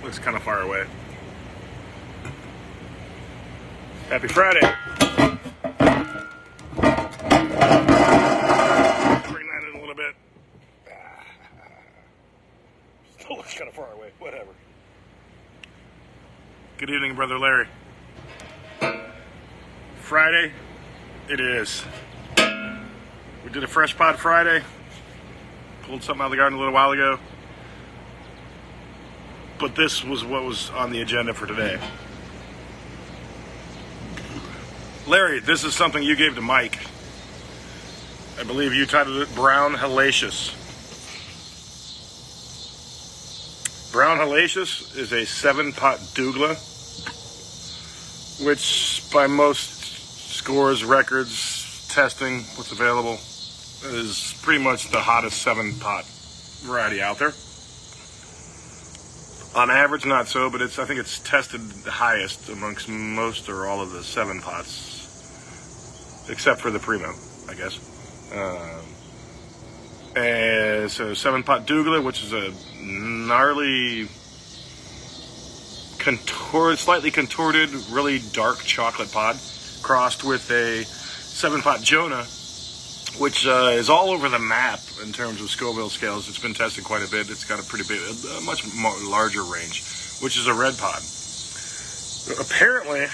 Looks kind of far away. Happy Friday. Bring that in a little bit. Still looks kind of far away. Whatever. Good evening, Brother Larry. Friday, it is. We did a Fresh Pod Friday. Pulled something out of the garden a little while ago. But this was what was on the agenda for today. Larry, this is something you gave to Mike. I believe you titled it Brown Hellacious. Brown Hellacious is a 7 Pot Douglah, which by most scores, records, testing, what's available, is pretty much the hottest 7 pot variety out there. On average, not so, but I think it's tested the highest amongst most or all of the 7 pots, except for the Primo, I guess. And so 7 Pot Douglah, which is a gnarly, slightly contorted, really dark chocolate pod, crossed with a 7 Pot Jonah, which is all over the map in terms of Scoville scales. It's been tested quite a bit. It's got a pretty big, a much more larger range, which is a red pod. Apparently,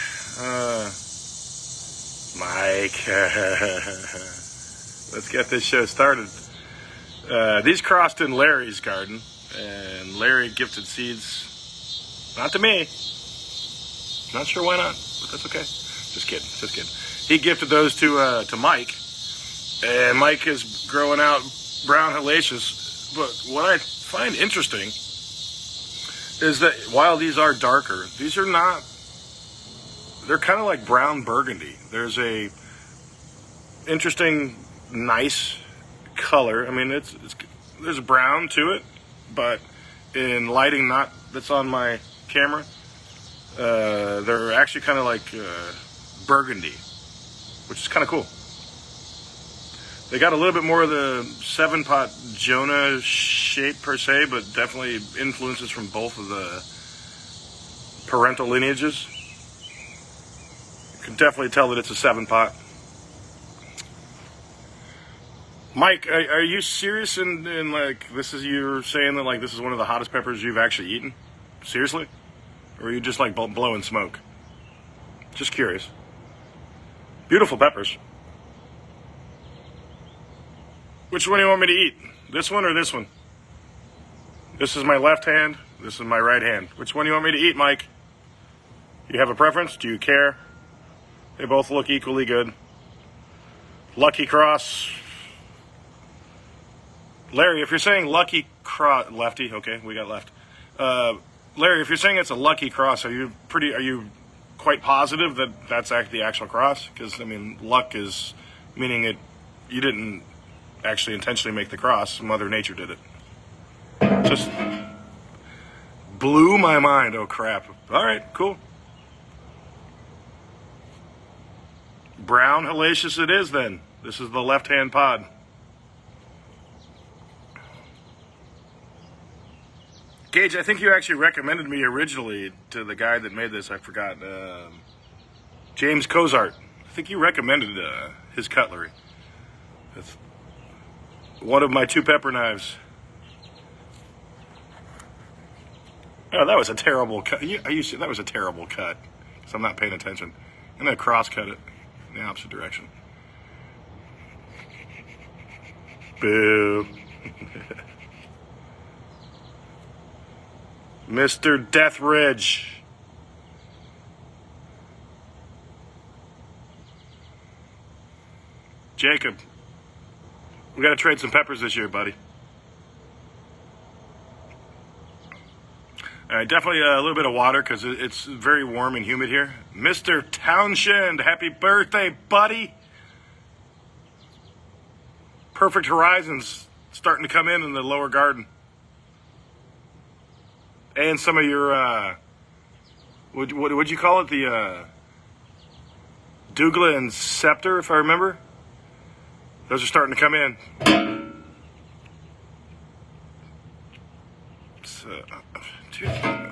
Mike, let's get this show started. These crossed in Larry's garden, and Larry gifted seeds, not to me. Not sure why not, but that's okay. Just kidding. He gifted those to Mike. And Mike is growing out Brown Hellacious. But what I find interesting is that while these are darker, these are not, they're kind of like brown burgundy. There's a interesting, nice color. I mean, there's brown to it, but in lighting that's on my camera, they're actually kind of like burgundy, which is kind of cool. They got a little bit more of the 7 Pot Jonah shape per se, but definitely influences from both of the parental lineages. You can definitely tell that it's a 7 pot. Mike, are you serious in like, you're saying that like this is one of the hottest peppers you've actually eaten? Seriously? Or are you just like blowing smoke? Just curious. Beautiful peppers. Which one do you want me to eat? This one or this one? This is my left hand. This is my right hand. Which one do you want me to eat, Mike? Do you have a preference? Do you care? They both look equally good. Lucky cross. Larry, if you're saying lucky cross, lefty, okay, we got left. Larry, if you're saying it's a lucky cross, are you quite positive that that's actually the actual cross? Because I mean, luck is meaning you didn't actually intentionally make the cross. Mother Nature did it. Just blew my mind. Oh crap. All right, cool. Brown Hellacious it is then. This is the left-hand pod. Gage, I think you actually recommended me originally to the guy that made this. I forgot. James Cozart. I think you recommended his cutlery. That's one of my 2 pepper knives. Oh, that was a terrible cut. That was a terrible cut. Because I'm not paying attention. I'm going to cross cut it in the opposite direction. Boo. Mr. Deathridge. Jacob. We got to trade some peppers this year, buddy. All right, definitely a little bit of water because it's very warm and humid here. Mr. Townshend, happy birthday, buddy. Perfect horizons starting to come in the lower garden. And some of your, what'd you call it? The Douglah and Scepter, if I remember. Those are starting to come in. Dude,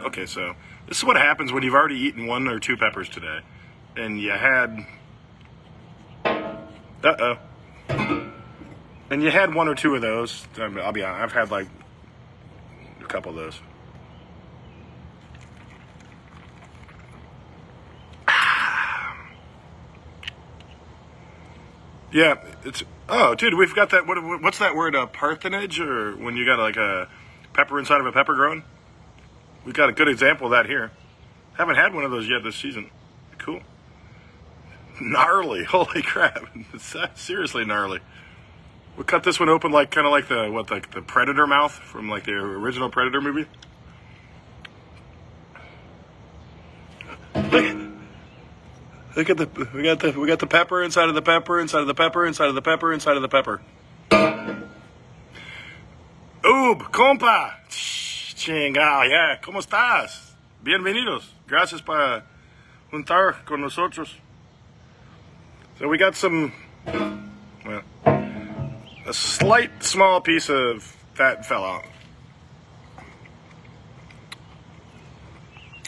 okay, so this is what happens when you've already eaten 1 or 2 peppers today, and you had, and you had 1 or 2 of those. I'll be honest, I've had like a couple of those. Yeah, it's, oh, dude, we've got that, what's that word, parthenoge, or when you got like a pepper inside of a pepper growing? We've got a good example of that here. Haven't had one of those yet this season. Cool. Gnarly, holy crap. It's seriously gnarly. We'll cut this one open like, kind of like the Predator mouth from like the original Predator movie. Look at we got the pepper inside of the pepper, inside of the pepper, inside of the pepper, inside of the pepper. Compa! Chingao, yeah, ¿cómo estás? Bienvenidos. Gracias por juntar con nosotros. So we got some, well, a slight small piece of fat fell out.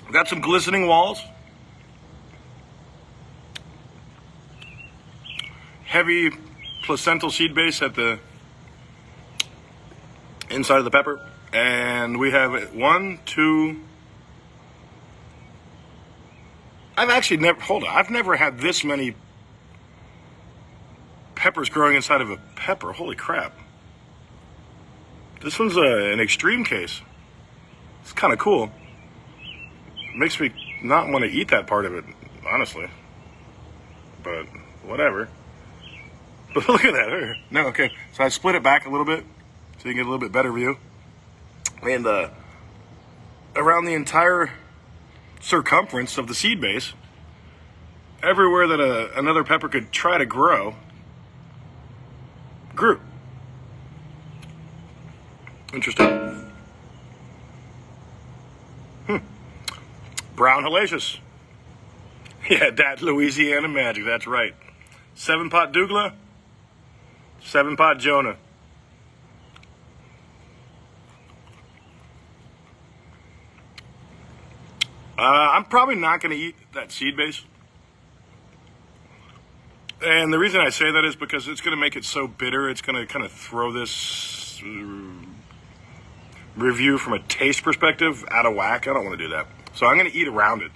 We got some glistening walls. Heavy placental seed base at the inside of the pepper. And we have 1, 2. I've never had this many peppers growing inside of a pepper. Holy crap. This one's an extreme case. It's kind of cool. It makes me not want to eat that part of it, honestly. But whatever. But look at that. No, okay. So I split it back a little bit so you can get a little bit better view. And around the entire circumference of the seed base, everywhere that another pepper could try to grow, grew. Interesting. Brown Hellacious. Yeah, that Louisiana magic, that's right. 7 Pot Douglah, 7 Pot Jonah. I'm probably not going to eat that seed base. And the reason I say that is because it's going to make it so bitter, it's going to kind of throw this review from a taste perspective out of whack. I don't want to do that. So I'm going to eat around it.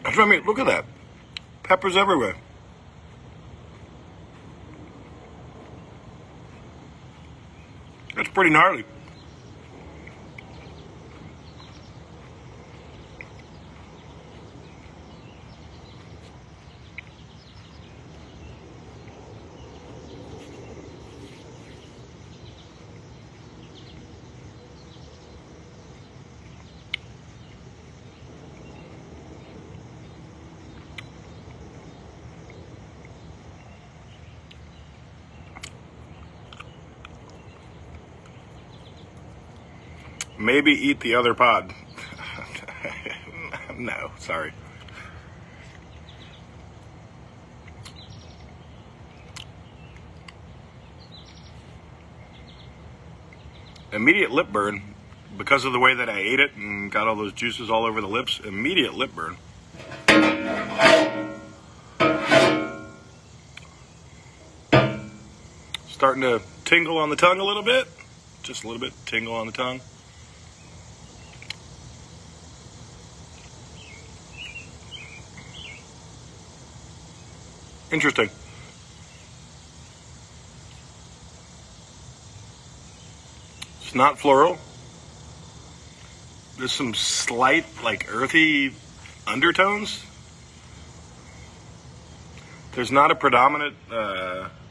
That's what I mean. Look at that. Peppers everywhere. That's pretty gnarly. Maybe eat the other pod. No, sorry. Immediate lip burn because of the way that I ate it and got all those juices all over the lips. Immediate lip burn. Starting to tingle on the tongue a little bit. Just a little bit tingle on the tongue. Interesting. It's not floral. There's some slight, like, earthy undertones. There's not a predominant,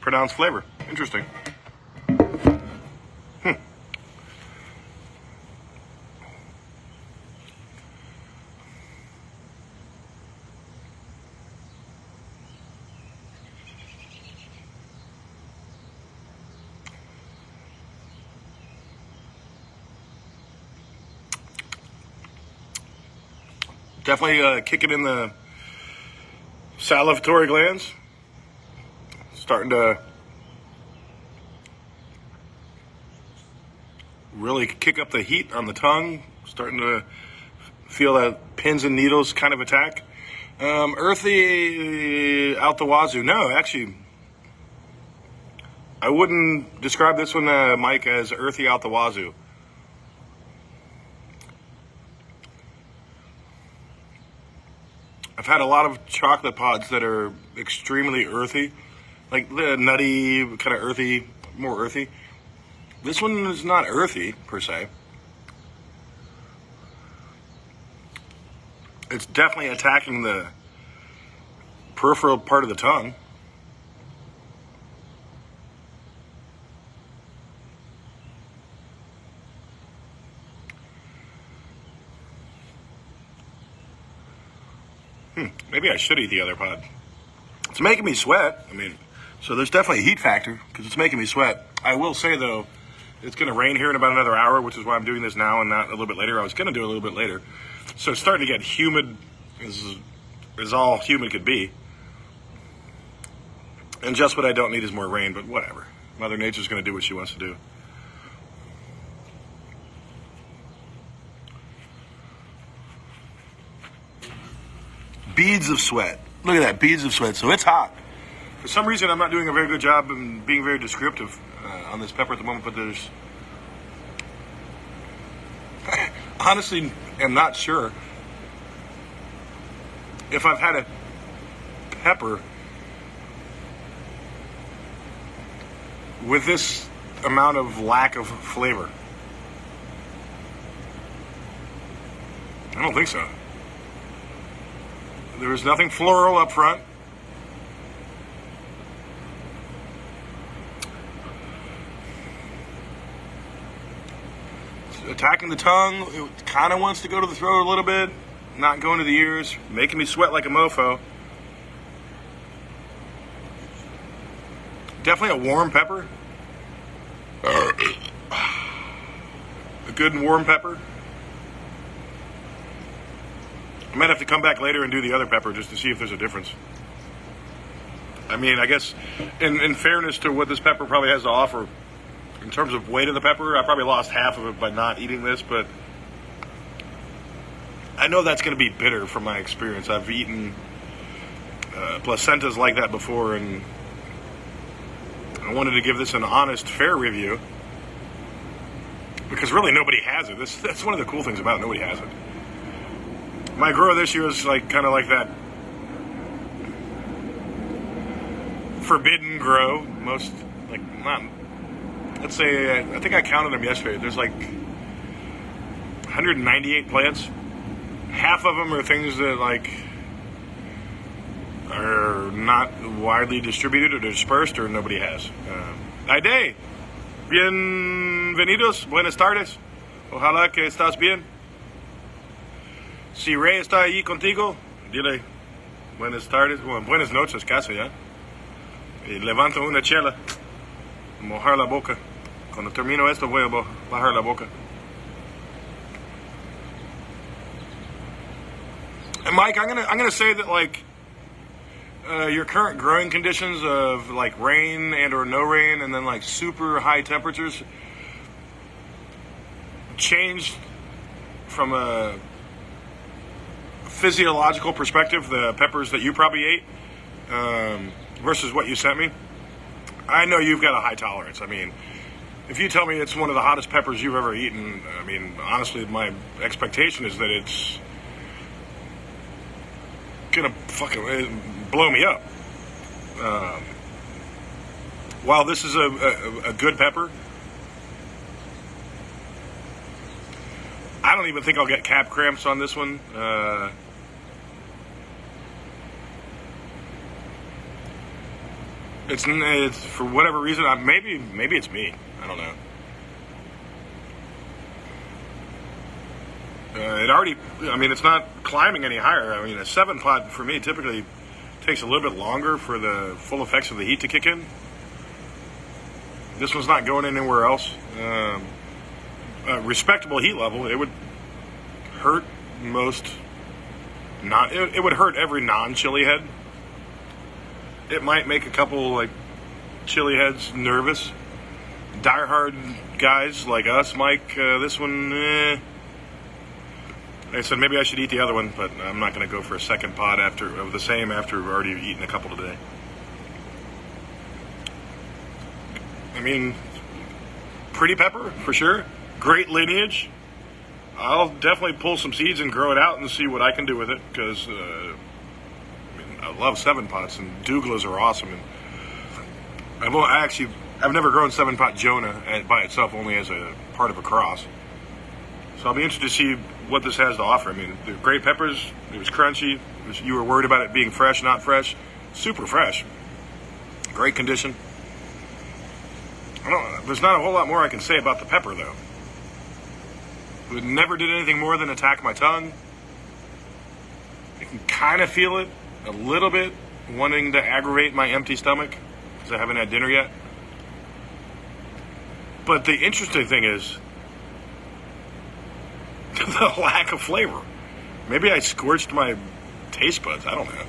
pronounced flavor. Interesting. Definitely kicking in the salivatory glands. Starting to really kick up the heat on the tongue. Starting to feel that pins and needles kind of attack. Earthy out the wazoo. No, actually, I wouldn't describe this one, Mike, as earthy out the wazoo. I've had a lot of chocolate pods that are extremely earthy, like the nutty, kind of earthy, more earthy. This one is not earthy, per se. It's definitely attacking the peripheral part of the tongue. Maybe I should eat the other pod. It's making me sweat. I mean, so there's definitely a heat factor because it's making me sweat. I will say, though, it's going to rain here in about another hour, which is why I'm doing this now and not a little bit later. I was going to do it a little bit later. So it's starting to get humid, as all humid could be. And just what I don't need is more rain, but whatever. Mother Nature's going to do what she wants to do. Beads of sweat. Look at that, beads of sweat. So it's hot. For some reason, I'm not doing a very good job in being very descriptive on this pepper at the moment, but there's... honestly, am not sure if I've had a pepper with this amount of lack of flavor. I don't think so. There was nothing floral up front. It's attacking the tongue. It kind of wants to go to the throat a little bit. Not going to the ears. Making me sweat like a mofo. Definitely a warm pepper. A good and warm pepper. I might have to come back later and do the other pepper just to see if there's a difference. I mean, I guess in fairness to what this pepper probably has to offer, in terms of weight of the pepper, I probably lost half of it by not eating this, but I know that's going to be bitter from my experience. I've eaten placentas like that before, and I wanted to give this an honest, fair review because really nobody has it. That's one of the cool things about it. Nobody has it. My grow this year is like kind of like that forbidden grow. Most, like, not, let's say, I think I counted them yesterday. There's like 198 plants. Half of them are things that like are not widely distributed or dispersed or nobody has. Aide, bienvenidos, buenas tardes. Ojalá que estás bien. Si Ray está ahí contigo, dile buenas tardes, bueno, buenas noches casi, ¿ya? Y levanto una chela, mojar la boca. Cuando termino esto voy a bajar la boca. And Mike, I'm gonna say that like your current growing conditions of like rain and or no rain, and then like super high temperatures, changed from a physiological perspective, the peppers that you probably ate versus what you sent me. I know you've got a high tolerance. I mean, if you tell me it's one of the hottest peppers you've ever eaten, I mean, honestly, my expectation is that it's gonna fucking blow me up. While this is a good pepper, I don't even think I'll get calf cramps on this one. It's for whatever reason. Maybe it's me. I don't know. It already. I mean, it's not climbing any higher. I mean, a 7 pot for me typically takes a little bit longer for the full effects of the heat to kick in. This one's not going anywhere else. Respectable heat level. It would hurt most it would hurt every non-chili head. It might make a couple like chili heads nervous. Die-hard guys like us, Mike, this one, I said maybe I should eat the other one, but I'm not going to go for a second pot of the same after we've already eaten a couple today. I mean, pretty pepper for sure. Great lineage. I'll definitely pull some seeds and grow it out and see what I can do with it, because I love 7-pots, and Douglahs are awesome. And I've never grown 7-pot Jonah by itself, only as a part of a cross. So I'll be interested to see what this has to offer. I mean, the great peppers, it was crunchy. You were worried about it being fresh, not fresh. Super fresh. Great condition. There's not a whole lot more I can say about the pepper, though. It never did anything more than attack my tongue. I can kind of feel it a little bit, wanting to aggravate my empty stomach, because I haven't had dinner yet. But the interesting thing is the lack of flavor. Maybe I scorched my taste buds. I don't know.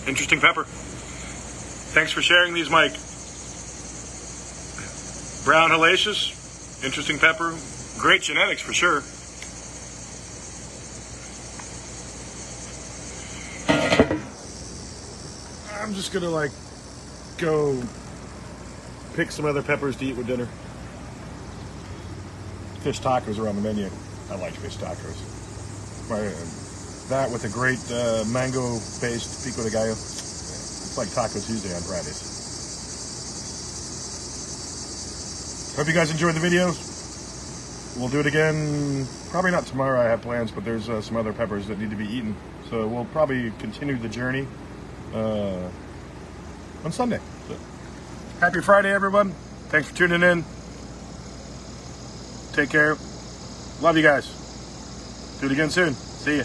Interesting pepper. Thanks for sharing these, Mike. Brown Hellacious. Interesting pepper. Great genetics for sure. I'm just gonna go pick some other peppers to eat with dinner. Fish tacos are on the menu. I like fish tacos. That with a great mango-based pico de gallo. It's like Taco Tuesday on Fridays. Hope you guys enjoyed the video. We'll do it again. Probably not tomorrow, I have plans, but there's some other peppers that need to be eaten. So we'll probably continue the journey on Sunday. So, happy Friday, everyone. Thanks for tuning in. Take care. Love you guys. Do it again soon. See ya.